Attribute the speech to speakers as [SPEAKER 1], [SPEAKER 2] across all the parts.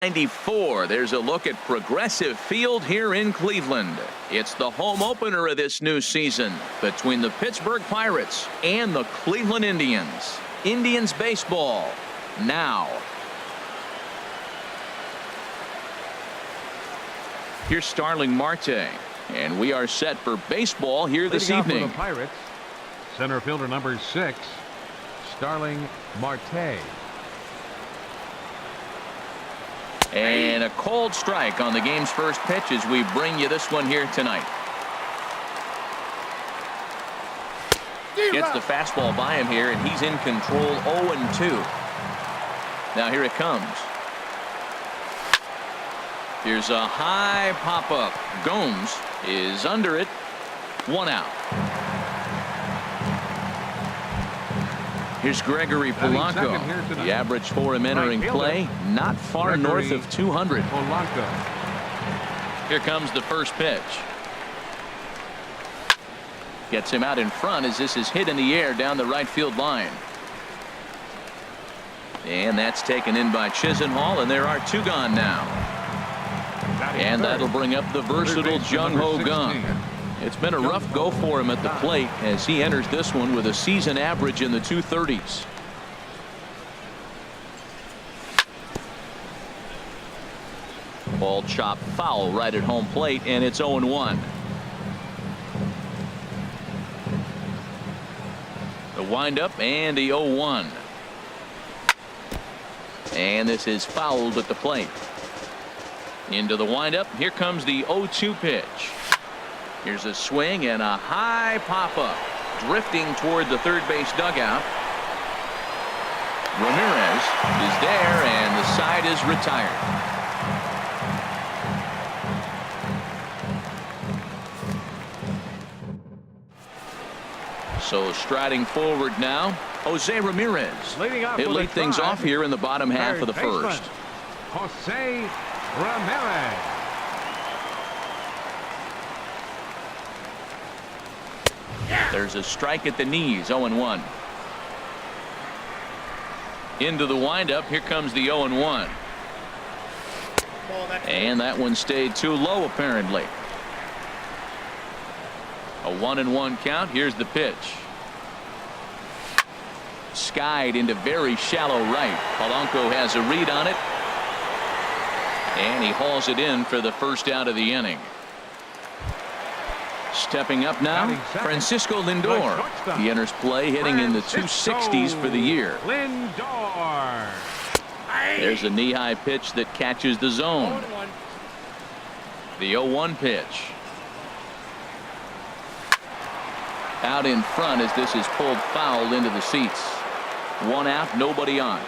[SPEAKER 1] 94. There's a look at Progressive Field here in Cleveland. It's the home opener of this new season between the Pittsburgh Pirates and the Cleveland Indians. Indians baseball now. Here's Starling Marte, and we are set for baseball here this evening.
[SPEAKER 2] For the Pirates, center fielder number 6, Starling Marte.
[SPEAKER 1] And a cold strike on the game's first pitch as we bring you this one here tonight. Gets the fastball by him here, and he's in control 0-2. Now here it comes. Here's a high pop-up. Gomes is under it. 1 out. Here's Gregory Polanco. The average for him entering play, not far north of 200. Here comes the first pitch. Gets him out in front as this is hit in the air down the right field line. And that's taken in by Chisenhall, and there are 2 gone now. And that'll bring up the versatile Jung Ho Kang. It's been a rough go for him at the plate as he enters this one with a season average in the 230s. Ball chopped foul right at home plate, and it's 0-1. The windup and the 0-1. And this is fouled at the plate. Into the windup. Here comes the 0-2 pitch. Here's a swing and a high pop-up. Drifting toward the third base dugout. Ramirez is there, and the side is retired. So striding forward now, Jose Ramirez. He'll lead things off here in the bottom half of the first.
[SPEAKER 2] Jose Ramirez.
[SPEAKER 1] There's a strike at the knees. 0-1. Into the windup. Here comes the 0-1. And that one stayed too low apparently. A 1-1 count. Here's the pitch. Skied into very shallow right. Polanco has a read on it. And he hauls it in for the first out of the inning. Stepping up now, Francisco Lindor. He enters play hitting in the 260s for the year.
[SPEAKER 2] Lindor.
[SPEAKER 1] There's a knee-high pitch that catches the zone. The 0-1 pitch. Out in front as this is pulled foul into the seats. 1 out, nobody on.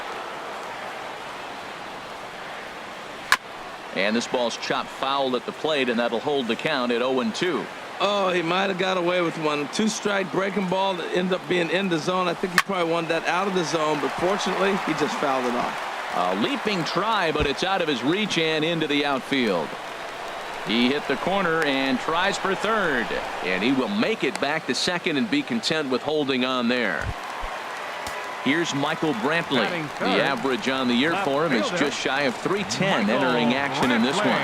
[SPEAKER 1] And this ball's chopped foul at the plate, and that'll hold the count at 0-2.
[SPEAKER 3] Oh, he might have got away with one. 2-strike breaking ball that ended up being in the zone. I think he probably wanted that out of the zone, but fortunately, he just fouled it off.
[SPEAKER 1] A leaping try, but it's out of his reach and into the outfield. He hit the corner and tries for third, and he will make it back to second and be content with holding on there. Here's Michael Brantley. The average on the year for him is just shy of 310 entering action in this one.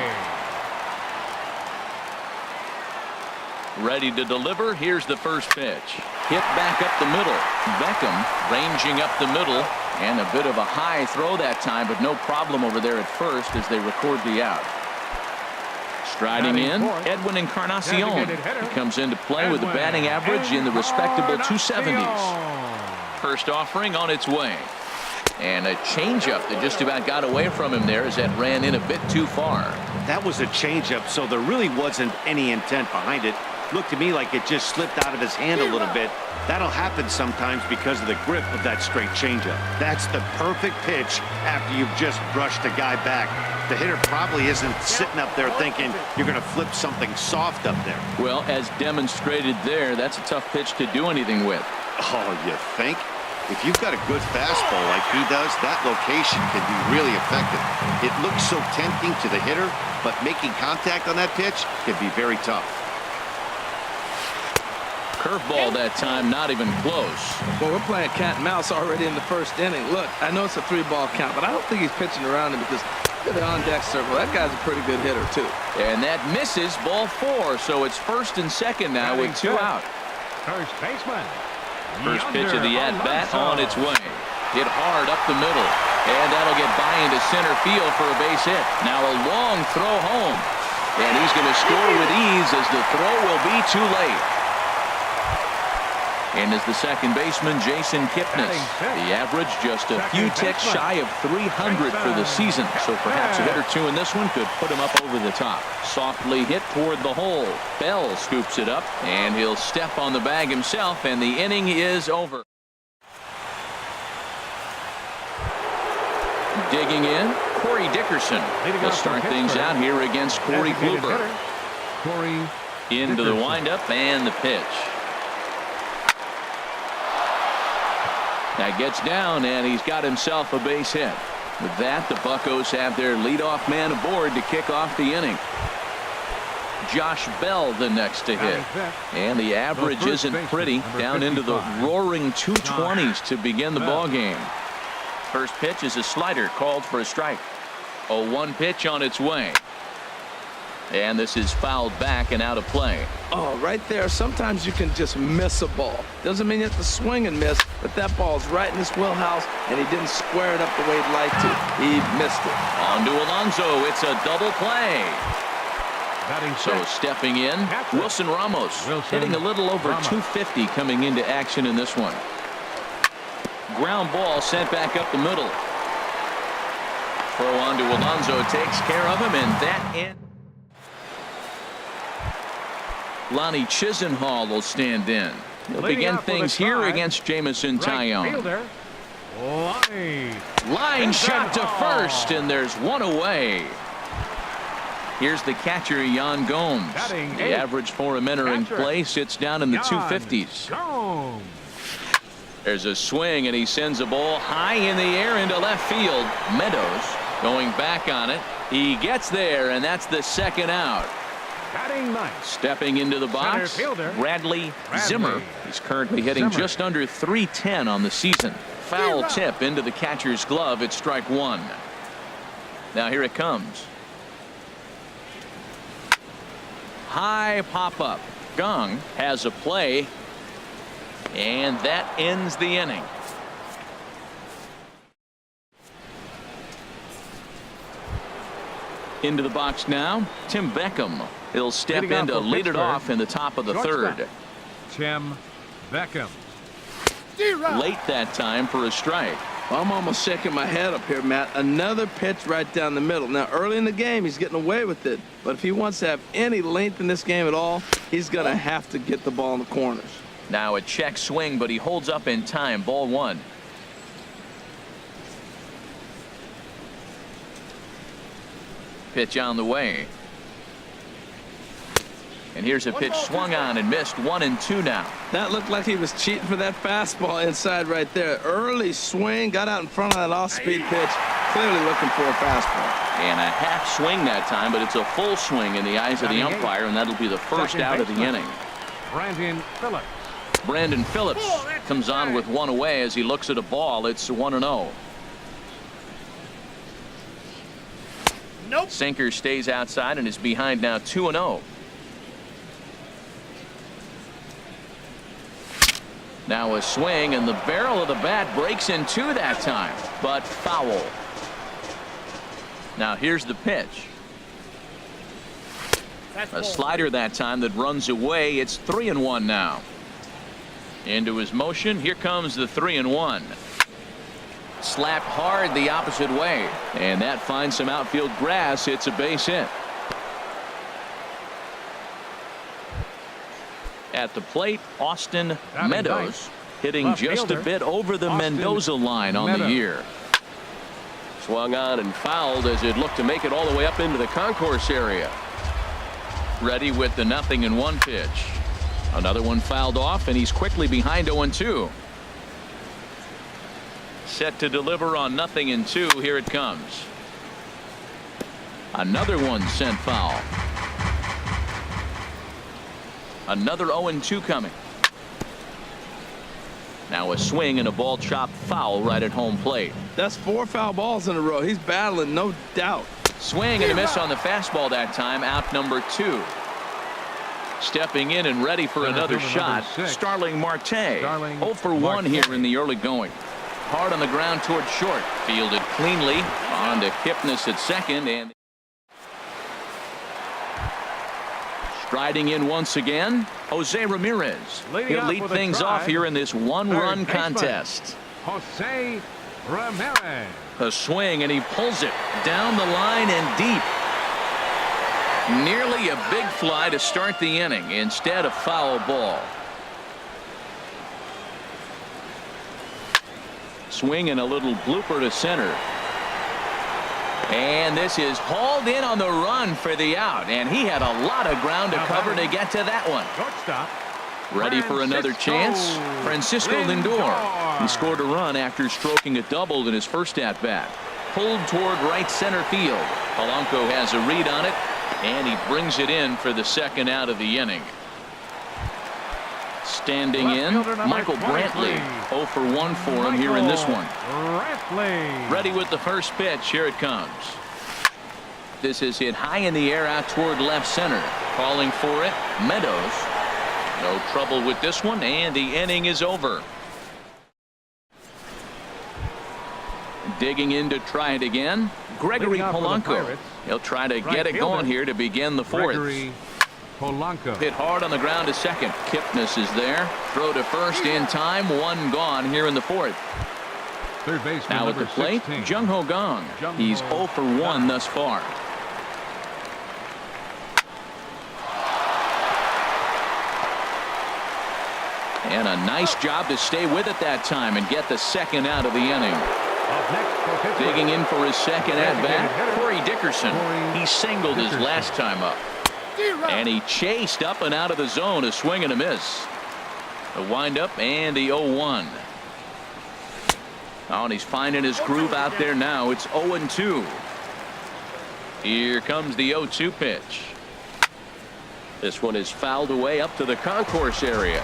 [SPEAKER 1] Ready to deliver. Here's the first pitch. Hit back up the middle. Beckham ranging up the middle, and a bit of a high throw that time, but no problem over there at first as they record the out. Striding in, Edwin Encarnacion. He comes into play with a batting average in the respectable 270s. First offering on its way. And a changeup that just about got away from him there as that ran in a bit too far.
[SPEAKER 4] That was a changeup, so there really wasn't any intent behind it. Looked to me like it just slipped out of his hand a little bit. That'll happen sometimes because of the grip of that straight changeup. That's the perfect pitch after you've just brushed a guy back. The hitter probably isn't sitting up there thinking you're going to flip something soft up there.
[SPEAKER 1] Well, as demonstrated there, that's a tough pitch to do anything with.
[SPEAKER 4] Oh, you think? If you've got a good fastball like he does, that location can be really effective. It looks so tempting to the hitter, but making contact on that pitch can be very tough.
[SPEAKER 1] Curveball that time, not even close.
[SPEAKER 3] Well, we're playing cat and mouse already in the first inning. Look, I know it's a 3-ball count, but I don't think he's pitching around him because Look at the on-deck circle. That guy's a pretty good hitter, too.
[SPEAKER 1] And that misses, ball 4. So it's first and second now with 2 out.
[SPEAKER 2] First baseman.
[SPEAKER 1] First pitch of the
[SPEAKER 2] Yonder
[SPEAKER 1] at-bat
[SPEAKER 2] Alonso.
[SPEAKER 1] on its way. Hit hard up the middle. And that'll get by into center field for a base hit. Now a long throw home. And he's going to score with ease as the throw will be too late. And as the second baseman, Jason Kipnis. The average just a few ticks shy of 300 for the season. So perhaps a hit or two in this one could put him up over the top. Softly hit toward the hole. Bell scoops it up, and he'll step on the bag himself, and the inning is over. Digging in, Corey Dickerson. He'll start things out here against Corey Kluber.
[SPEAKER 2] Corey
[SPEAKER 1] Into the
[SPEAKER 2] Dickerson.
[SPEAKER 1] windup and the pitch. That gets down, and he's got himself a base hit. With that, the Buccos have their leadoff man aboard to kick off the inning. Josh Bell the next to hit. And the average
[SPEAKER 2] first
[SPEAKER 1] isn't
[SPEAKER 2] baseman,
[SPEAKER 1] pretty.
[SPEAKER 2] number
[SPEAKER 1] Down into the
[SPEAKER 2] 55.
[SPEAKER 1] roaring 220s to begin the
[SPEAKER 2] Bell.
[SPEAKER 1] ball game. First pitch is a slider called for a strike. 0-1 pitch on its way. And this is fouled back and out of play.
[SPEAKER 3] Oh, right there. Sometimes you can just miss a ball. Doesn't mean you have to swing and miss, but that ball's right in his wheelhouse, and he didn't square it up the way he'd like to. He missed it.
[SPEAKER 1] On to Alonso. It's a double play.
[SPEAKER 2] Batting
[SPEAKER 1] So
[SPEAKER 2] sixth.
[SPEAKER 1] stepping in,
[SPEAKER 2] Catcher.
[SPEAKER 1] Wilson Ramos.
[SPEAKER 2] Wilson
[SPEAKER 1] Hitting a little over
[SPEAKER 2] Ramos.
[SPEAKER 1] 250 coming into action in this one. Ground ball sent back up the middle. Throw on to Alonso takes care of him, and that ends. Lonnie Chisenhall will stand in. He'll
[SPEAKER 2] Leading
[SPEAKER 1] begin
[SPEAKER 2] off with a
[SPEAKER 1] things here
[SPEAKER 2] try.
[SPEAKER 1] against Jamison
[SPEAKER 2] Right
[SPEAKER 1] Tyone.
[SPEAKER 2] fielder. Lonnie.
[SPEAKER 1] Line shot to
[SPEAKER 2] Chisenhall.
[SPEAKER 1] first, and there's one away. Here's the catcher, Jan Gomes.
[SPEAKER 2] Batting
[SPEAKER 1] The
[SPEAKER 2] eighth.
[SPEAKER 1] average for him entering
[SPEAKER 2] Catcher.
[SPEAKER 1] play sits down in the
[SPEAKER 2] Jan
[SPEAKER 1] 250s.
[SPEAKER 2] Gomes.
[SPEAKER 1] There's a swing, and he sends a ball high in the air into left field. Meadows going back on it. He gets there, and that's the second out.
[SPEAKER 2] Batting ninth.
[SPEAKER 1] Stepping into the box,
[SPEAKER 2] Center fielder.
[SPEAKER 1] Bradley
[SPEAKER 2] Bradley.
[SPEAKER 1] Zimmer. He's currently hitting
[SPEAKER 2] Zimmer.
[SPEAKER 1] just under .310 on the season. Foul tip into the catcher's glove. It's strike one. Now here it comes. High pop-up. Gong has a play, and that ends the inning. Into the box now, Tim Beckham. He'll step
[SPEAKER 2] Leading
[SPEAKER 1] in
[SPEAKER 2] off
[SPEAKER 1] to
[SPEAKER 2] for
[SPEAKER 1] lead it
[SPEAKER 2] Pittsburgh.
[SPEAKER 1] off in the top of the
[SPEAKER 2] Shortstop.
[SPEAKER 1] third.
[SPEAKER 2] Tim Beckham.
[SPEAKER 1] Late that time for a strike.
[SPEAKER 3] I'm almost shaking my head up here, Matt. Another pitch right down the middle. Now, early in the game, he's getting away with it. But if he wants to have any length in this game at all, he's going to have to get the ball in the corners.
[SPEAKER 1] Now a check swing, but he holds up in time. Ball one. Pitch on the way. And here's a pitch swung on and missed. 1-2 now.
[SPEAKER 3] That looked like he was cheating for that fastball inside right there. Early swing, got out in front of that off-speed pitch. Clearly looking for a fastball.
[SPEAKER 1] And a half swing that time, but it's a full swing in the eyes of the umpire, and that'll be the first
[SPEAKER 2] Second
[SPEAKER 1] out of the
[SPEAKER 2] baseman.
[SPEAKER 1] inning.
[SPEAKER 2] Brandon Phillips.
[SPEAKER 1] Brandon Phillips comes on with one away as he looks at a ball. It's 1-0.
[SPEAKER 5] Nope.
[SPEAKER 1] Sinker stays outside and is behind now 2-0. Now a swing, and the barrel of the bat breaks in two that time, but foul. Now here's the pitch. A slider that time that runs away. It's 3-1 now. Into his motion. Here comes the 3-1. Slapped hard the opposite way, and that finds some outfield grass. It's a base hit. At the plate, Austin
[SPEAKER 2] Batting
[SPEAKER 1] Meadows
[SPEAKER 2] ninth.
[SPEAKER 1] hitting
[SPEAKER 2] Left
[SPEAKER 1] just a
[SPEAKER 2] fielder,
[SPEAKER 1] bit over the
[SPEAKER 2] Austin
[SPEAKER 1] Mendoza line on the
[SPEAKER 2] Meadows.
[SPEAKER 1] year. Swung on and fouled as it looked to make it all the way up into the concourse area. Ready with the 0-1 pitch. Another one fouled off, and he's quickly behind 0-2. Set to deliver on 0-2. Here it comes. Another one sent foul. Another 0-2 coming. Now a swing and a ball chopped foul right at home plate.
[SPEAKER 3] That's 4 foul balls in a row. He's battling, no doubt.
[SPEAKER 1] Swing and a miss on the fastball that time. Out number 2. Stepping in and ready for another shot, Starling Marte. 0 for 1 here in the early going. Hard on the ground towards short. Fielded cleanly. On to Kipnis at second. And striding in once again, Jose Ramirez. He'll lead things off here in this one-run contest.
[SPEAKER 2] Jose Ramirez.
[SPEAKER 1] A swing, and he pulls it down the line and deep. Nearly a big fly to start the inning. Instead, a foul ball. Swing and a little blooper to center. And this is hauled in on the run for the out. And he had a lot of ground to cover to get to that one.
[SPEAKER 2] Shortstop.
[SPEAKER 1] Ready for another chance? Francisco Lindor. He scored a run after stroking a double in his first at-bat. Pulled toward right center field. Polanco has a read on it, and he brings it in for the second out of the inning. Standing in, Michael Brantley. 0 for 1 for him here in this one.
[SPEAKER 2] Brantley.
[SPEAKER 1] Ready with the first pitch. Here it comes. This is hit high in the air out toward left center. Calling for it, Meadows. No trouble with this one, and the inning is over. Digging in to try it again, Gregory Polanco. He'll try to get it going here to begin the fourth.
[SPEAKER 2] Gregory Polanco.
[SPEAKER 1] Hit hard on the ground to second. Kipnis is there. Throw to first in time. One gone here in the fourth.
[SPEAKER 2] Third baseman
[SPEAKER 1] Now at the
[SPEAKER 2] number
[SPEAKER 1] plate,
[SPEAKER 2] 16.
[SPEAKER 1] Jung Ho Gong. He's 0 for 1 thus far. And a nice job to stay with it that time and get the second out of the inning.
[SPEAKER 2] Up next for Pittsburgh.
[SPEAKER 1] Digging in for his second at-bat, Corey Dickerson. He singled his last time up. And he chased up and out of the zone, a swing and a miss. The windup and the 0-1. Oh, and he's finding his groove out there now. It's 0-2. Here comes the 0-2 pitch. This one is fouled away up to the concourse area.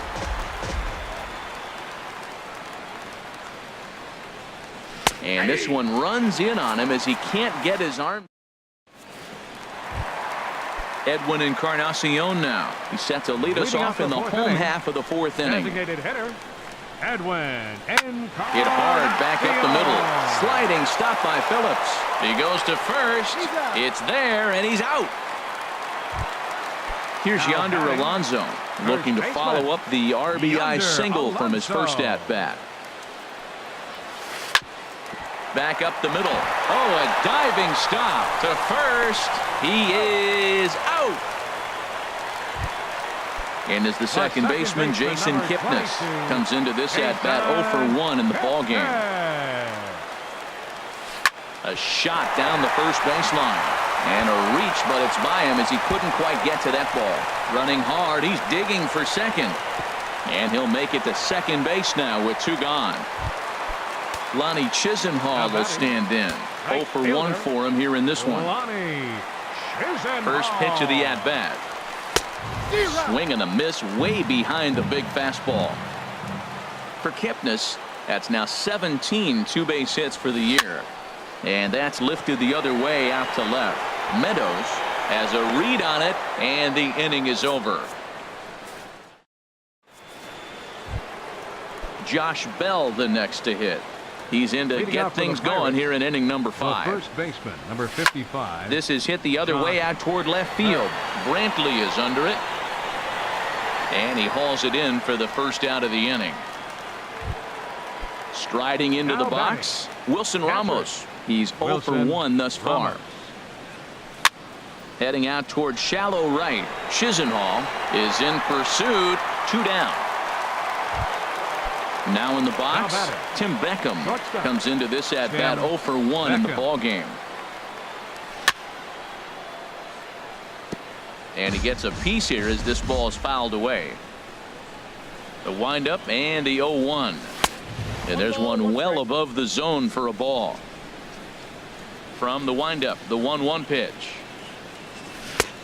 [SPEAKER 1] And this one runs in on him as he can't get his arm. Edwin Encarnacion now. He's set to lead us off in the home half of the fourth inning.
[SPEAKER 2] Designated hitter, Edwin Encarnacion.
[SPEAKER 1] Hit hard back up the middle. Sliding stop by Phillips. He goes to first. It's there, and he's out. Here's Yonder Alonso looking to follow up the RBI single from his first at-bat. Back up the middle. Oh, a diving stop to first. He is out. And as the second baseman, Jason Kipnis, comes into this at-bat 0 for 1 in the ballgame. A shot down the first baseline. And a reach, but it's by him as he couldn't quite get to that ball. Running hard, he's digging for second. And he'll make it to second base now with 2 gone. Lonnie Chisenhall will stand in. 0 for 1 for him here in this one. First pitch of the at-bat. Swing and a miss way behind the big fastball. For Kipnis, that's now 17 two-base hits for the year. And that's lifted the other way out to left. Meadows has a read on it, and the inning is over. Josh Bell the next to hit. He's in to get things going here in inning number 5.
[SPEAKER 2] First baseman, number 55.
[SPEAKER 1] This is hit the other way out toward left field. Brantley is under it. And he hauls it in for the first out of the inning. Striding into the box, Wilson Ramos. He's 0 for 1 thus far. Heading out toward shallow right. Chisenhall is in pursuit. 2 down. Now in the box, Tim Beckham comes into this at-bat 0 for 1 in the ballgame. And he gets a piece here as this ball is fouled away. The windup and the 0-1. And there's one well above the zone for a ball. From the windup, the 1-1 pitch.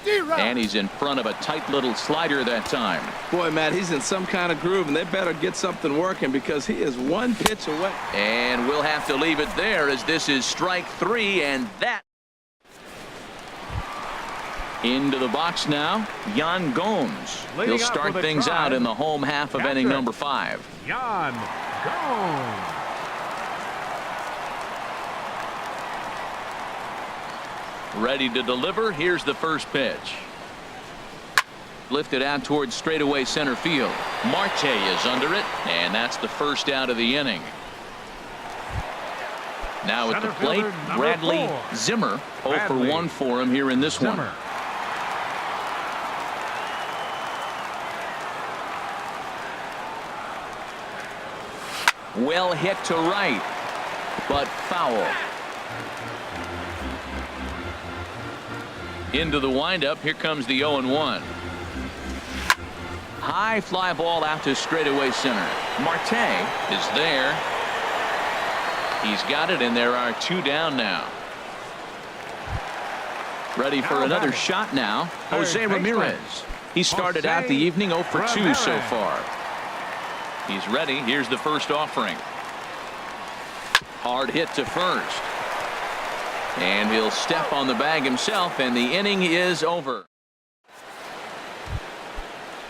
[SPEAKER 1] And he's in front of a tight little slider that time.
[SPEAKER 3] Boy, Matt, he's in some kind of groove, and they better get something working because he is 1 pitch away.
[SPEAKER 1] And we'll have to leave it there as this is strike 3, and that. Into the box now, Yan Gomes.
[SPEAKER 2] Leading
[SPEAKER 1] He'll
[SPEAKER 2] off
[SPEAKER 1] start
[SPEAKER 2] with a
[SPEAKER 1] things
[SPEAKER 2] try.
[SPEAKER 1] out in the home half of inning
[SPEAKER 2] Catcher.
[SPEAKER 1] number 5.
[SPEAKER 2] Yan Gomes.
[SPEAKER 1] Ready to deliver. Here's the first pitch. Lifted out towards straightaway center field. Marte is under it, and that's the first out of the inning. Now at the
[SPEAKER 2] Center
[SPEAKER 1] plate,
[SPEAKER 2] fielder, number
[SPEAKER 1] Bradley
[SPEAKER 2] 4.
[SPEAKER 1] Zimmer. 0 for
[SPEAKER 2] Bradley
[SPEAKER 1] 1 for him here in this one.
[SPEAKER 2] Zimmer.
[SPEAKER 1] Well hit to right, but foul. Into the windup. Here comes the 0-1. High fly ball out to straightaway center. Marte is there. He's got it, and there are 2 down now. Ready for
[SPEAKER 2] Now
[SPEAKER 1] another
[SPEAKER 2] batting.
[SPEAKER 1] shot now.
[SPEAKER 2] Third
[SPEAKER 1] Jose
[SPEAKER 2] baseman.
[SPEAKER 1] Ramirez. He started out the
[SPEAKER 2] Jose
[SPEAKER 1] evening 0 for 2 so
[SPEAKER 2] Ramirez.
[SPEAKER 1] far. He's ready. Here's the first offering. Hard hit to first. And he'll step on the bag himself, and the inning is over.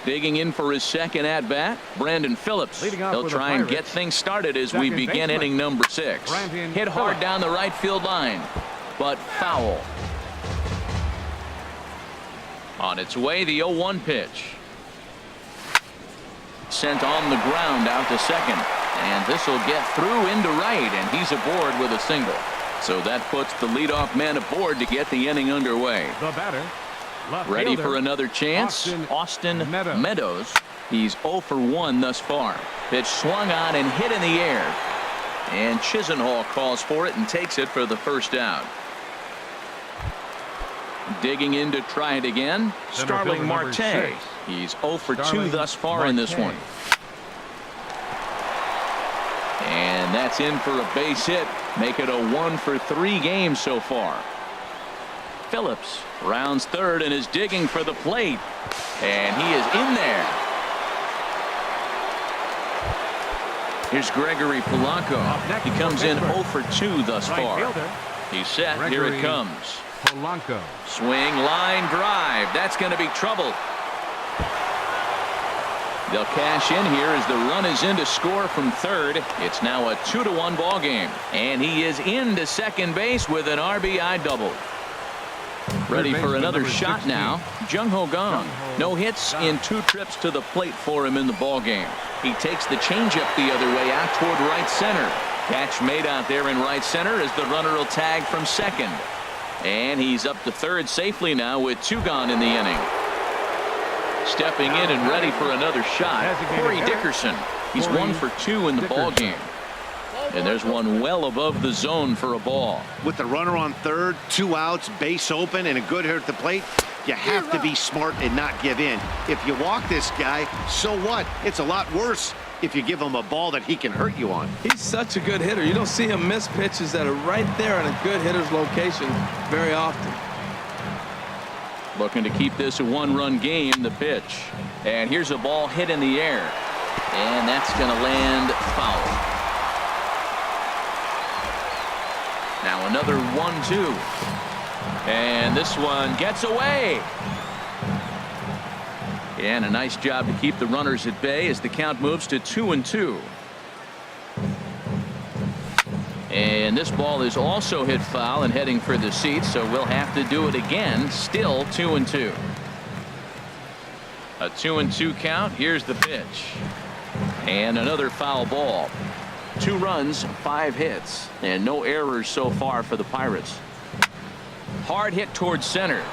[SPEAKER 1] Digging in for his second at-bat, Brandon Phillips.
[SPEAKER 2] Leading off
[SPEAKER 1] He'll
[SPEAKER 2] with the
[SPEAKER 1] try and get
[SPEAKER 2] Pirates,
[SPEAKER 1] things started as we
[SPEAKER 2] second
[SPEAKER 1] begin
[SPEAKER 2] baseman,
[SPEAKER 1] inning number 6.
[SPEAKER 2] Brandon
[SPEAKER 1] Hit hard
[SPEAKER 2] Phillips.
[SPEAKER 1] down the right field line, but foul. On its way, the 0-1 pitch. Sent on the ground out to second. And this will get through into right, and he's aboard with a single. So that puts the leadoff man aboard to get the inning underway.
[SPEAKER 2] The batter. Left
[SPEAKER 1] Ready
[SPEAKER 2] fielder,
[SPEAKER 1] for another chance? Austin Meadows. He's 0 for 1 thus far. Pitch swung on and hit in the air. And Chisenhall calls for it and takes it for the first out. Digging in to try it again.
[SPEAKER 2] Center
[SPEAKER 1] Starling
[SPEAKER 2] fielder number
[SPEAKER 1] Marte.
[SPEAKER 2] 6.
[SPEAKER 1] He's 0 for 2
[SPEAKER 2] Starling
[SPEAKER 1] thus far in this
[SPEAKER 2] Marte.
[SPEAKER 1] one. And that's in for a base hit. Make it a 1 for 3 game so far. Phillips rounds third and is digging for the plate. And he is in there. Here's Gregory Polanco.
[SPEAKER 2] Up next
[SPEAKER 1] He
[SPEAKER 2] for
[SPEAKER 1] comes in
[SPEAKER 2] Pittsburgh.
[SPEAKER 1] 0 for 2 thus
[SPEAKER 2] Right
[SPEAKER 1] far.
[SPEAKER 2] fielder,
[SPEAKER 1] He's set. Here
[SPEAKER 2] Gregory
[SPEAKER 1] it comes.
[SPEAKER 2] Polanco.
[SPEAKER 1] Swing, line drive. That's going to be trouble. They'll cash in here as the run is in to score from third. It's now a 2-1 ball game, and he is into second base with an RBI double. Ready for
[SPEAKER 2] baseman
[SPEAKER 1] another
[SPEAKER 2] number
[SPEAKER 1] shot
[SPEAKER 2] 16.
[SPEAKER 1] now. Jung Ho Gong.
[SPEAKER 2] Jung-Ho
[SPEAKER 1] No hits
[SPEAKER 2] Gong.
[SPEAKER 1] in 2 trips to the plate for him in the ball game. He takes the changeup the other way out toward right center. Catch made out there in right center as the runner will tag from second. And he's up to third safely now with 2 gone in the inning. Stepping in and ready for another shot,
[SPEAKER 2] Designated
[SPEAKER 1] Corey
[SPEAKER 2] hitter,
[SPEAKER 1] Dickerson. He's
[SPEAKER 2] Corey
[SPEAKER 1] 1 for 2 in the ball
[SPEAKER 2] Dickerson.
[SPEAKER 1] game. And there's one well above the zone for a ball.
[SPEAKER 4] With the runner on third, 2 outs, base open, and a good hitter at the plate, you have to be smart and not give in. If you walk this guy, so what? It's a lot worse if you give him a ball that he can hurt you on.
[SPEAKER 3] He's such a good hitter. You don't see him miss pitches that are right there in a good hitter's location very often.
[SPEAKER 1] Looking to keep this a 1-run game, the pitch. And here's a ball hit in the air. And that's going to land foul. Now another 1-2. And this one gets away. And a nice job to keep the runners at bay as the count moves to 2-2. And this ball is also hit foul and heading for the seats, so we'll have to do it again. Still 2-2. A 2-2 count. Here's the pitch. And another foul ball. 2 runs, 5 hits, and no errors so far for the Pirates. Hard hit towards center.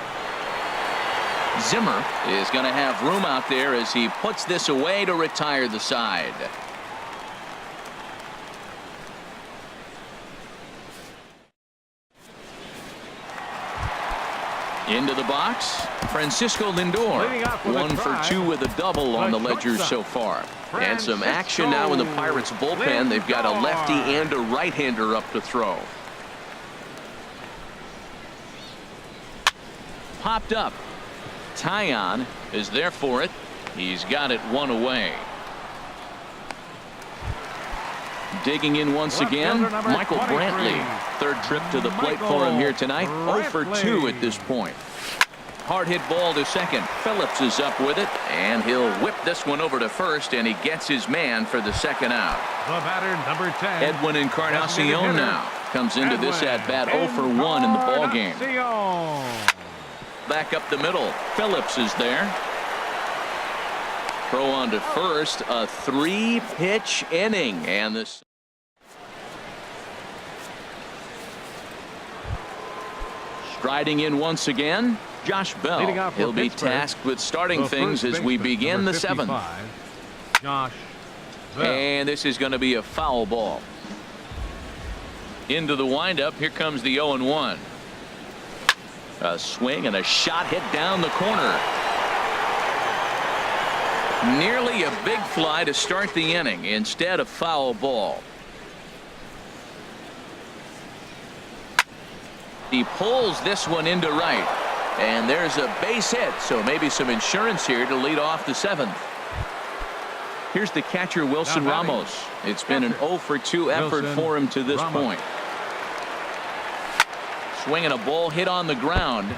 [SPEAKER 1] Zimmer is going to have room out there as he puts this away to retire the side. Into the box, Francisco Lindor.
[SPEAKER 2] Leading off with a
[SPEAKER 1] 1 for
[SPEAKER 2] drive.
[SPEAKER 1] 2 with a double on the
[SPEAKER 2] The
[SPEAKER 1] ledger
[SPEAKER 2] shortstop,
[SPEAKER 1] so far. And some
[SPEAKER 2] Francisco
[SPEAKER 1] action now in the Pirates bullpen. They've got a lefty
[SPEAKER 2] Lindor.
[SPEAKER 1] and a right-hander up to throw. Popped up. Tyon is there for it. He's got it 1 away. Digging in once
[SPEAKER 2] Left
[SPEAKER 1] again,
[SPEAKER 2] fielder number
[SPEAKER 1] Michael
[SPEAKER 2] 23.
[SPEAKER 1] Brantley. Third trip to the plate for him here tonight. 0 for 2 at this point. Hard hit ball to second. Phillips is up with it, and he'll whip this one over to first, and he gets his man for the second out.
[SPEAKER 2] The batter, number 10.
[SPEAKER 1] Edwin Encarnacion now comes into this at-bat 0 for 1 in the ball game. Back up the middle. Phillips is there. Throw on to first. A 3-pitch inning, and this. Striding in once again, Josh Bell. He'll be tasked with starting things as we begin the 7th.
[SPEAKER 2] Josh Bell.
[SPEAKER 1] And this is going to be a foul ball. Into the windup. Here comes the 0-1. A swing and a shot hit down the corner. Nearly a big fly to start the inning. Instead, a foul ball. He pulls this one into right. And there's a base hit, so maybe some insurance here to lead off the 7th. Here's the catcher, Wilson Ramos. It's been an 0 for 2 effort for him to this point. Swinging a ball hit on the ground.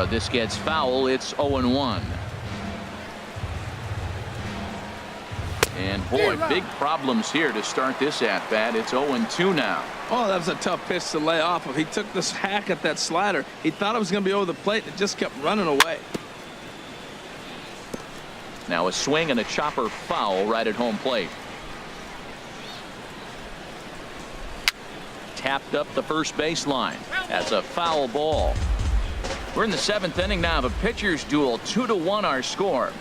[SPEAKER 1] This gets foul. It's 0-1. And boy, big problems here to start this at bat. It's 0-2 now.
[SPEAKER 3] Oh, that was a tough pitch to lay off of. He took this hack at that slider. He thought it was going to be over the plate. It just kept running away.
[SPEAKER 1] Now a swing and a chopper foul right at home plate. Tapped up the first baseline. That's a foul ball. We're in the 7th inning now of a pitcher's duel. 2-1 our score.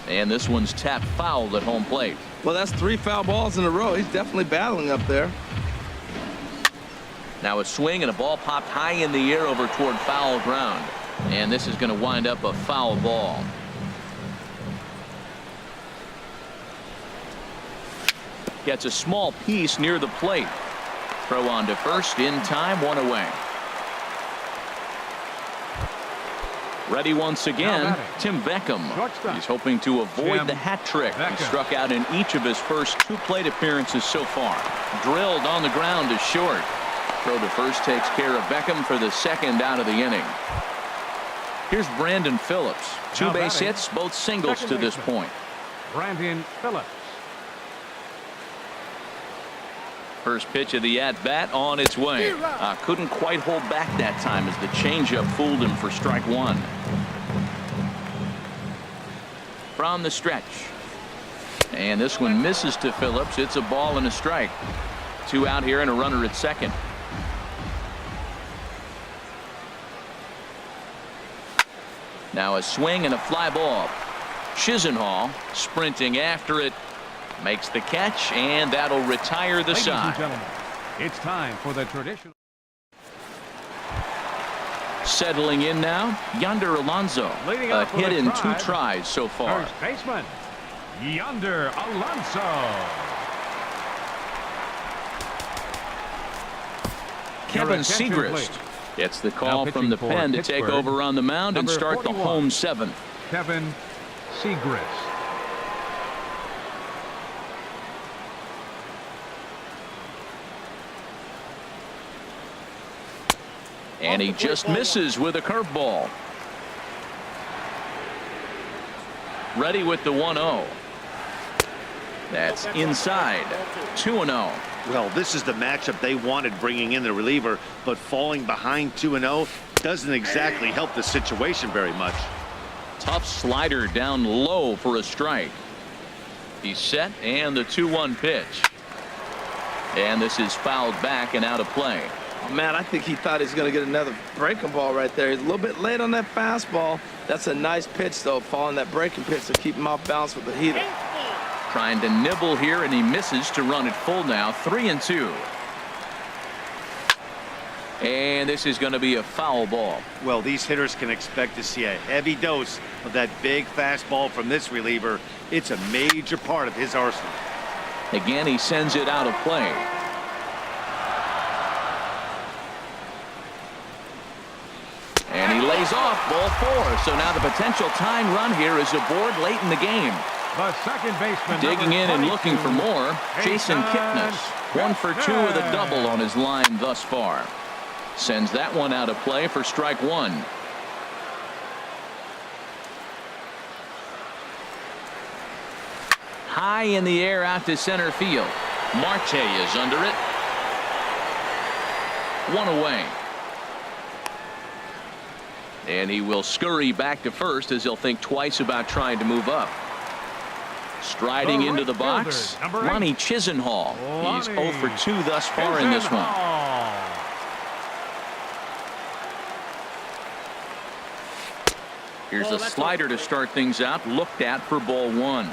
[SPEAKER 1] And this one's tapped foul at home plate.
[SPEAKER 3] Well, that's 3 foul balls in a row. He's definitely battling up there.
[SPEAKER 1] Now a swing and a ball popped high in the air over toward foul ground. And this is going to wind up a foul ball. Gets a small piece near the plate. Throw on to first in time, 1 away. Ready once again, Tim Beckham. He's hoping to avoid the hat trick. He struck out in each of his first 2 plate appearances so far. Drilled on the ground to short. Throw to first takes care of Beckham for the 2nd out of the inning. Here's Brandon Phillips. 2 base hits, both singles to this point.
[SPEAKER 2] Brandon Phillips.
[SPEAKER 1] First pitch of the at-bat on its way. Couldn't quite hold back that time as the changeup fooled him for strike 1. From the stretch. And this one misses to Phillips. It's a ball and a strike. 2 out here and a runner at second. Now a swing and a fly ball. Chisenhall sprinting after it. Makes the catch, and that'll retire the side.
[SPEAKER 2] Ladies and gentlemen, it's time for the traditional.
[SPEAKER 1] Settling in now, Yonder Alonso. A hit in 2 tries so far.
[SPEAKER 2] First baseman, Yonder Alonso.
[SPEAKER 1] Kevin Segrist gets the call from the pen to take over on the mound and start the home 7th.
[SPEAKER 2] Kevin Segrist.
[SPEAKER 1] And he just misses with a curveball. Ready with the 1-0. That's inside. 2-0.
[SPEAKER 4] Well, this is the matchup they wanted, bringing in the reliever, but falling behind 2-0 doesn't exactly help the situation very much.
[SPEAKER 1] Tough slider down low for a strike. He's set, and the 2-1 pitch. And this is fouled back and out of play.
[SPEAKER 3] Man, I think he thought he was going to get another breaking ball right there. He's a little bit late on that fastball. That's a nice pitch, though, following that breaking pitch to keep him off balance with the heater.
[SPEAKER 1] Trying to nibble here, and he misses to run it full now. 3-2. And this is going to be a foul ball.
[SPEAKER 4] Well, these hitters can expect to see a heavy dose of that big fastball from this reliever. It's a major part of his arsenal.
[SPEAKER 1] Again, he sends it out of play. And he lays off ball 4. So now the potential tying run here is aboard late in the game.
[SPEAKER 2] The second baseman.
[SPEAKER 1] Digging in and looking for more, Jason Kipnis. 1 for 2 with a double on his line thus far. Sends that one out of play for strike one. High in the air out to center field. Marte is under it. One away. And he will scurry back to first as he'll think twice about trying to move up. Striding into the box, Lonnie Chisenhall. He's 0 for 2 thus far in this one. Here's a slider to start things out, looked at for ball one.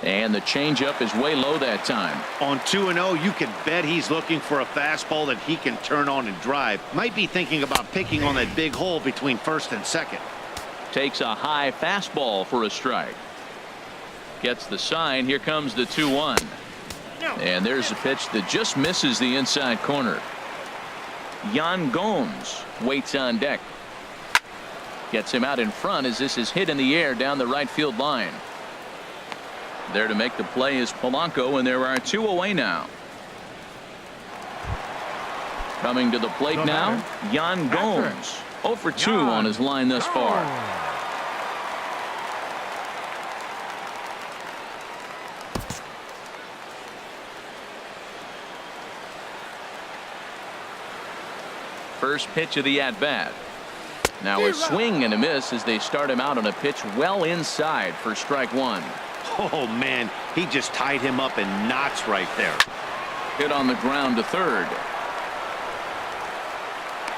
[SPEAKER 1] And the changeup is way low that time.
[SPEAKER 4] On 2-0, you can bet he's looking for a fastball that he can turn on and drive. Might be thinking about picking on that big hole between first and second.
[SPEAKER 1] Takes a high fastball for a strike. Gets the sign. Here comes the 2-1. And there's a pitch that just misses the inside corner. Yan Gomes waits on deck. Gets him out in front as this is hit in the air down the right field line. There to make the play is Polanco, and there are 2 away now. Coming to the plate now, Yan Gomes. 0 for 2 on his line thus far. First pitch of the at-bat. Now a swing and a miss as they start him out on a pitch well inside for strike one.
[SPEAKER 4] Oh, man, he just tied him up in knots right there.
[SPEAKER 1] Hit on the ground to third.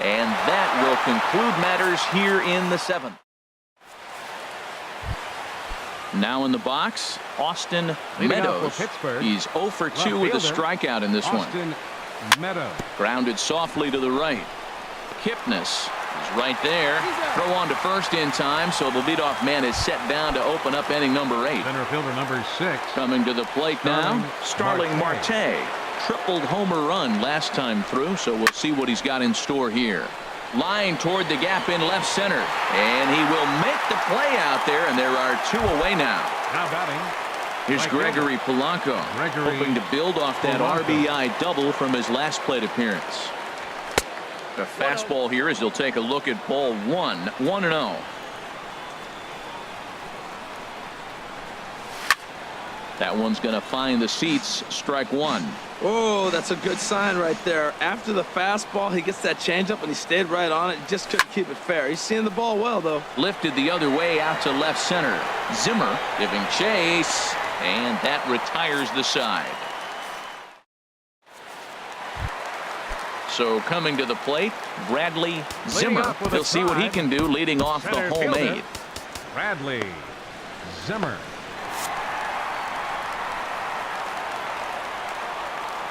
[SPEAKER 1] And that will conclude matters here in the 7th. Now in the box, Austin Meadows. He's 0 for 2 with a strikeout in this one.
[SPEAKER 2] Meadows.
[SPEAKER 1] Grounded softly to the right. Kipnis is right there. Throw on to first in time, so the leadoff man is set down to open up inning number 8.
[SPEAKER 2] Center fielder number 6.
[SPEAKER 1] Coming to the plate now, Starling Marte. Tripled homer run last time through, so we'll see what he's got in store here. Line toward the gap in left center, and he will make the play out there, and there are 2 away now.
[SPEAKER 2] Now batting.
[SPEAKER 1] Here's Gregory Polanco, hoping to build off that RBI double from his last plate appearance. The fastball here as he'll take a look at ball 1, 1-0. That one's going to find the seats. Strike one.
[SPEAKER 3] Oh, that's a good sign right there. After the fastball, he gets that changeup and he stayed right on it. Just couldn't keep it fair. He's seeing the ball well, though.
[SPEAKER 1] Lifted the other way out to left center. Zimmer giving chase, and that retires the side. So coming to the plate, Bradley Zimmer. We'll see what he can do leading off the home 8.
[SPEAKER 2] Bradley Zimmer.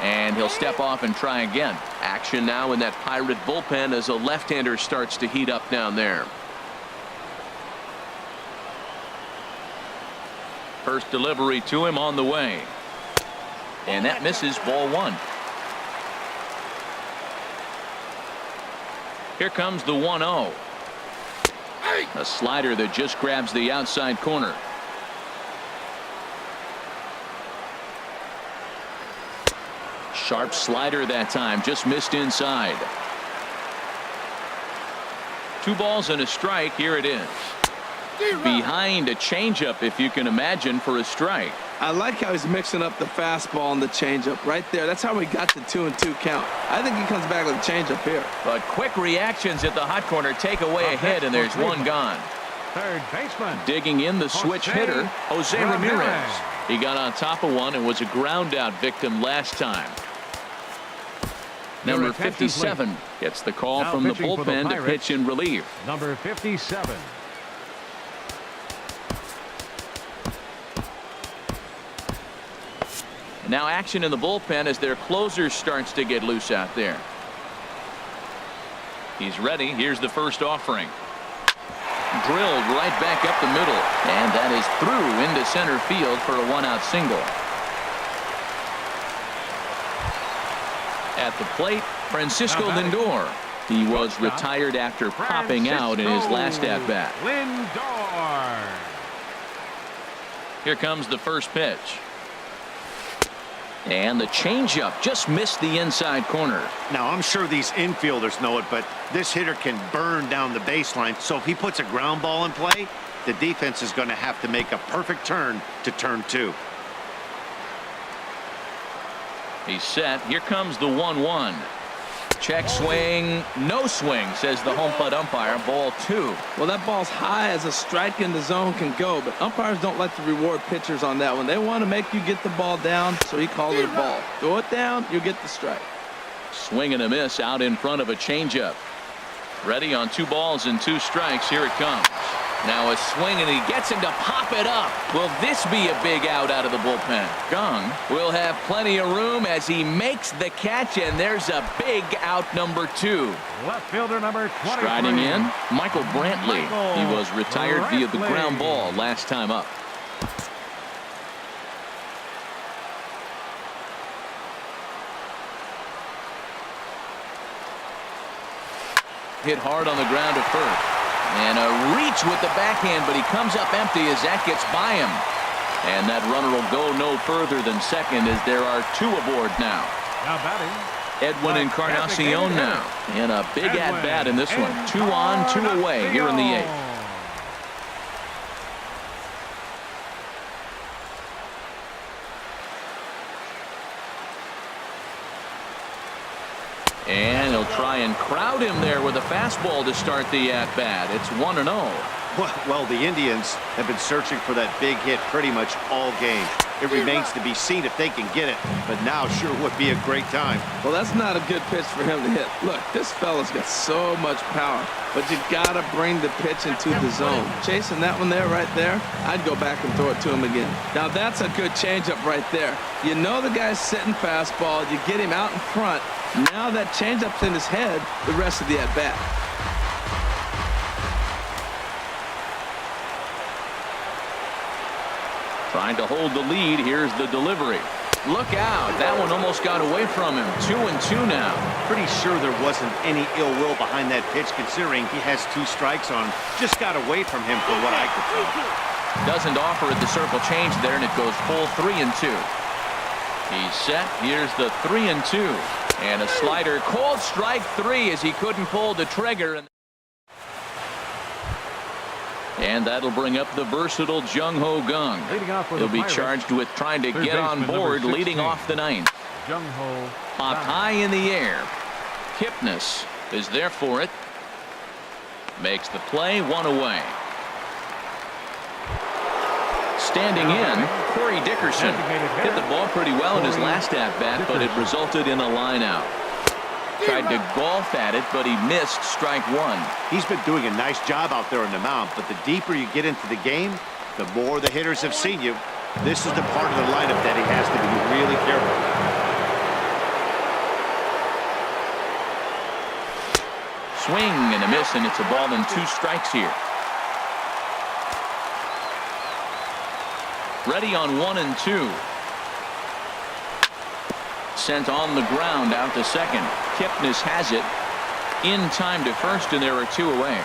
[SPEAKER 1] And he'll step off and try again. Action now in that Pirate bullpen as a left-hander starts to heat up down there. First delivery to him on the way. And that misses, ball 1. Here comes the 1-0. A slider that just grabs the outside corner. Sharp slider that time, just missed inside. 2 balls and a strike. Here it is. Behind a changeup, if you can imagine, for a strike.
[SPEAKER 3] I like how he's mixing up the fastball and the changeup right there. That's how we got the 2-2 count. I think he comes back with a changeup here.
[SPEAKER 1] But quick reactions at the hot corner take away a hit, and there's one gone.
[SPEAKER 2] Third baseman.
[SPEAKER 1] Digging in the switch hitter, Jose Ramirez. He got on top of one and was a ground out victim last time. Number 57 gets the call from the bullpen to pitch in relief.
[SPEAKER 2] Number 57.
[SPEAKER 1] Now action in the bullpen as their closer starts to get loose out there. He's ready. Here's the first offering. Drilled right back up the middle, and that is through into center field for a 1-out single. At the plate, Francisco Lindor. He was retired after popping out in his last at-bat.
[SPEAKER 2] Lindor.
[SPEAKER 1] Here comes the first pitch. And the changeup just missed the inside corner.
[SPEAKER 4] Now, I'm sure these infielders know it, but this hitter can burn down the baseline. So if he puts a ground ball in play, the defense is going to have to make a perfect turn to turn 2.
[SPEAKER 1] He's set. Here comes the 1-1. Check swing. No swing, says the home plate umpire. Ball 2.
[SPEAKER 3] Well, that ball's high as a strike in the zone can go, but umpires don't like to reward pitchers on that one. They want to make you get the ball down, so he called it a ball. Throw it down, you get the strike.
[SPEAKER 1] Swing and a miss out in front of a changeup. Ready on 2 balls and 2 strikes. Here it comes. Now a swing, and he gets him to pop it up. Will this be a big out of the bullpen? Gong will have plenty of room as he makes the catch, and there's a big out number 2.
[SPEAKER 2] Left fielder number 23.
[SPEAKER 1] Striding in, Michael Brantley. He was retired via the
[SPEAKER 2] Brantley.
[SPEAKER 1] ground ball last time up. Hit hard on the ground at first. And a reach with the backhand, but he comes up empty as that gets by him. And that runner will go no further than second as there are 2 aboard now.
[SPEAKER 2] Now batting.
[SPEAKER 1] Edwin Encarnacion now. And a big at-bat in this one. 2 on, 2 away here in the 8th. And he'll try and crowd him there with a fastball to start the at-bat. It's 1-0.
[SPEAKER 4] Well, the Indians have been searching for that big hit pretty much all game. It remains to be seen if they can get it, but now sure would be a great time.
[SPEAKER 3] Well, that's not a good pitch for him to hit. Look, this fella's got so much power, but you gotta bring the pitch into the zone. Chasing that one there, right there, I'd go back and throw it to him again. Now that's a good changeup right there. You know the guy's sitting fastball, you get him out in front. Now that changeup's in his head the rest of the at-bat.
[SPEAKER 1] Trying to hold the lead. Here's the delivery. Look out. That one almost got away from him. 2-2 now.
[SPEAKER 4] Pretty sure there wasn't any ill will behind that pitch considering he has 2 strikes on. Just got away from him from what I could tell.
[SPEAKER 1] Doesn't offer at the circle change there, and it goes full 3-2. He's set. Here's the 3-2. And a slider. Called strike 3 as he couldn't pull the trigger. And that'll bring up the versatile Jung Ho Kang.
[SPEAKER 2] Leading off for
[SPEAKER 1] He'll
[SPEAKER 2] the
[SPEAKER 1] be
[SPEAKER 2] Pirates,
[SPEAKER 1] charged with trying to
[SPEAKER 2] third
[SPEAKER 1] get on
[SPEAKER 2] baseman,
[SPEAKER 1] board,
[SPEAKER 2] number
[SPEAKER 1] leading
[SPEAKER 2] 16.
[SPEAKER 1] off the 9th.
[SPEAKER 2] Jung Ho
[SPEAKER 1] Popped
[SPEAKER 2] Kang.
[SPEAKER 1] high in the air. Kipnis is there for it. Makes the play, 1 away. Standing in, Corey Dickerson hit the ball pretty well in his last at-bat, but it resulted in a line out. Tried to golf at it, but he missed strike 1.
[SPEAKER 4] He's been doing a nice job out there on the mound, but the deeper you get into the game, the more the hitters have seen you. This is the part of the lineup that he has to be really careful.
[SPEAKER 1] Swing and a miss, and it's a ball and 2 strikes here. Ready on 1-2. Sent on the ground out to second. Kipnis has it in time to first, and there are 2 away.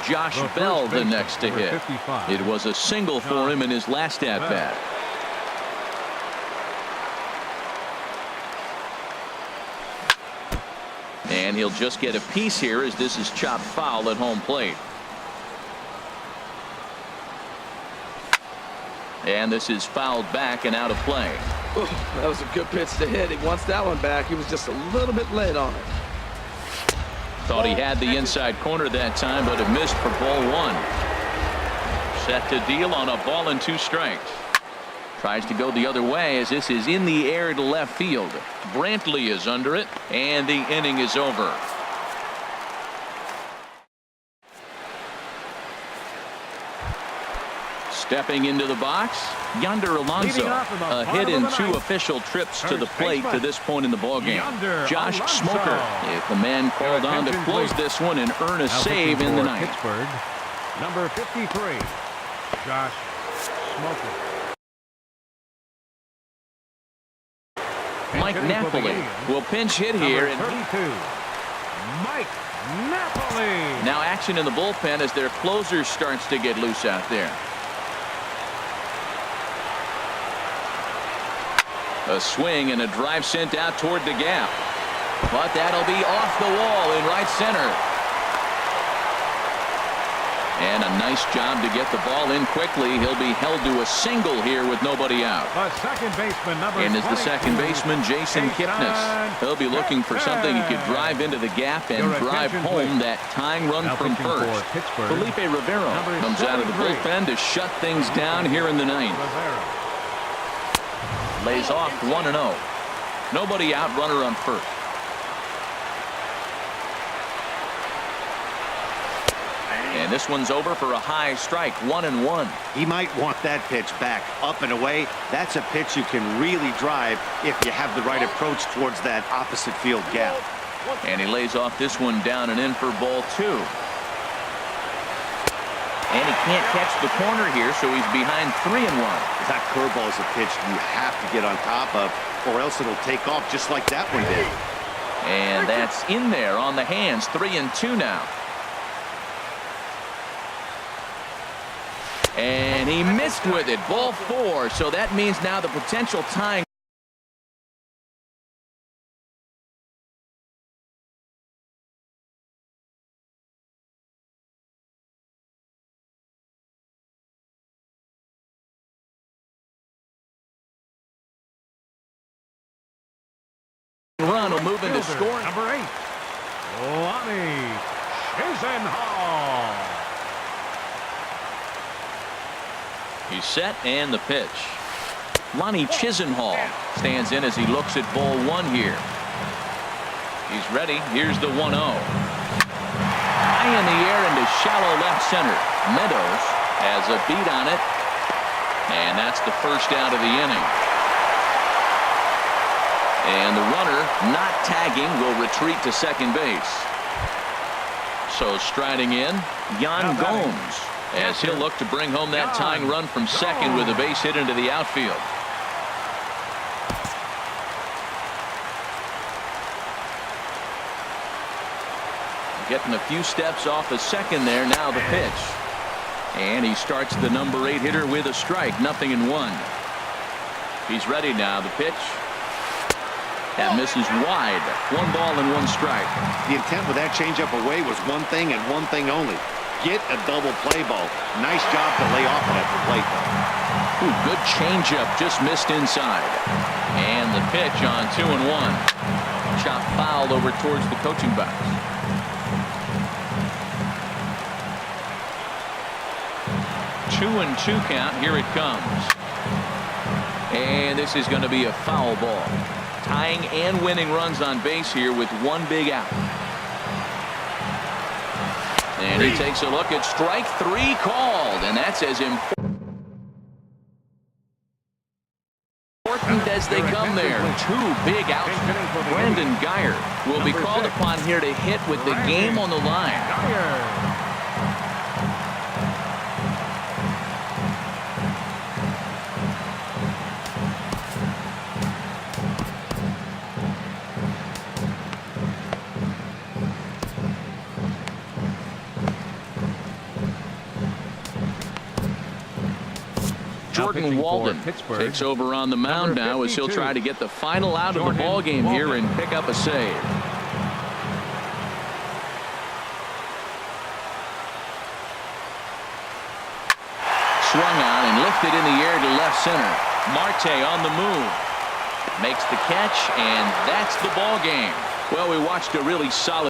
[SPEAKER 1] Josh
[SPEAKER 2] The first
[SPEAKER 1] Bell the
[SPEAKER 2] baseman,
[SPEAKER 1] next to
[SPEAKER 2] number
[SPEAKER 1] hit.
[SPEAKER 2] 55.
[SPEAKER 1] It was a single for him in his last at bat. And he'll just get a piece here as this is chopped foul at home plate. And this is fouled back and out of play.
[SPEAKER 3] Ooh, that was a good pitch to hit. He wants that one back. He was just a little bit late on it.
[SPEAKER 1] Thought he had the inside corner that time, but it missed for ball 1. Set to deal on a ball and 2 strikes. Tries to go the other way as this is in the air to left field. Brantley is under it, and the inning is over. Stepping into the box, Yonder Alonso.
[SPEAKER 2] Leading off from the
[SPEAKER 1] A
[SPEAKER 2] bottom
[SPEAKER 1] hit in
[SPEAKER 2] of the
[SPEAKER 1] 2
[SPEAKER 2] ninth.
[SPEAKER 1] official trips to
[SPEAKER 2] First
[SPEAKER 1] the plate
[SPEAKER 2] baseman,
[SPEAKER 1] to this point in the ballgame.
[SPEAKER 2] Yonder
[SPEAKER 1] Josh
[SPEAKER 2] Alonso.
[SPEAKER 1] Smoker, if the man called on to
[SPEAKER 2] attention,
[SPEAKER 1] close
[SPEAKER 2] please.
[SPEAKER 1] this one and earn a
[SPEAKER 2] Now
[SPEAKER 1] save
[SPEAKER 2] pitching
[SPEAKER 1] in the
[SPEAKER 2] for
[SPEAKER 1] 9th.
[SPEAKER 2] Pittsburgh, number 53, Josh Smoker.
[SPEAKER 1] Mike
[SPEAKER 2] Hitting for the
[SPEAKER 1] Napoli
[SPEAKER 2] Indians,
[SPEAKER 1] will pinch hit here.
[SPEAKER 2] number
[SPEAKER 1] And
[SPEAKER 2] 32, Mike Napoli.
[SPEAKER 1] now action in the bullpen as their closer starts to get loose out there. A swing and a drive sent out toward the gap. But that'll be off the wall in right center. And a nice job to get the ball in quickly. He'll be held to a single here with nobody out.
[SPEAKER 2] The second baseman, number
[SPEAKER 1] And is the
[SPEAKER 2] 22,
[SPEAKER 1] second baseman Jason Kipnis. He'll be looking for something he could drive into the gap and
[SPEAKER 2] Your
[SPEAKER 1] drive
[SPEAKER 2] attention,
[SPEAKER 1] home
[SPEAKER 2] please.
[SPEAKER 1] that tying run
[SPEAKER 2] Now
[SPEAKER 1] from
[SPEAKER 2] pitching for
[SPEAKER 1] first.
[SPEAKER 2] Pittsburgh,
[SPEAKER 1] Felipe Rivero
[SPEAKER 2] number
[SPEAKER 1] comes out of the
[SPEAKER 2] 73.
[SPEAKER 1] bullpen to shut things down here in the ninth.
[SPEAKER 2] Rivera.
[SPEAKER 1] Lays off 1-0. Nobody out, runner on first. And this one's over for a high strike, 1-1.
[SPEAKER 4] He might want that pitch back, up and away. That's a pitch you can really drive if you have the right approach towards that opposite field gap.
[SPEAKER 1] And he lays off this one down and in for ball 2. And he can't catch the corner here, so he's behind 3-1.
[SPEAKER 4] That curveball is a pitch you have to get on top of, or else it'll take off just like that one did.
[SPEAKER 1] And that's in there on the hands, 3-2 now. And he missed with it, ball 4. So that means now the potential tying run will move into
[SPEAKER 2] Fielder,
[SPEAKER 1] scoring.
[SPEAKER 2] number 8, Lonnie Chisenhall.
[SPEAKER 1] He's set and the pitch. Lonnie Chisenhall stands in as he looks at ball 1 here. He's ready. Here's the 1-0. High in the air into shallow left center. Meadows has a beat on it. And that's the first out of the inning. And the runner not tagging will retreat to second base. So striding in, Yan Gomes, as he'll look to bring home that tying run from second with a base hit into the outfield. Getting a few steps off a second there. Now the pitch. And he starts the number 8 hitter with a strike. 0-1. He's ready now. The pitch. That misses wide. 1 ball and 1 strike.
[SPEAKER 4] The intent with that changeup away was one thing and one thing only. Get a double play ball. Nice job to lay off it at the plate.
[SPEAKER 1] Ooh, good changeup, just missed inside. And the pitch on 2-1. Chop fouled over towards the coaching box. Two and 2 count. Here it comes. And this is going to be a foul ball. Tying and winning runs on base here with 1 big out. And he takes a look at strike 3 called, and that's as important as they come there. 2 big outs. Brandon Guyer will be called upon here to hit with the game on the line.
[SPEAKER 2] Guyer.
[SPEAKER 1] Jordan Walden takes over on the mound now as he'll try to get the final out of the ball game here and pick up a save. Swung on and lifted in the air to left center. Marte on the move. Makes the catch, and that's the ball game. Well, we watched a really solid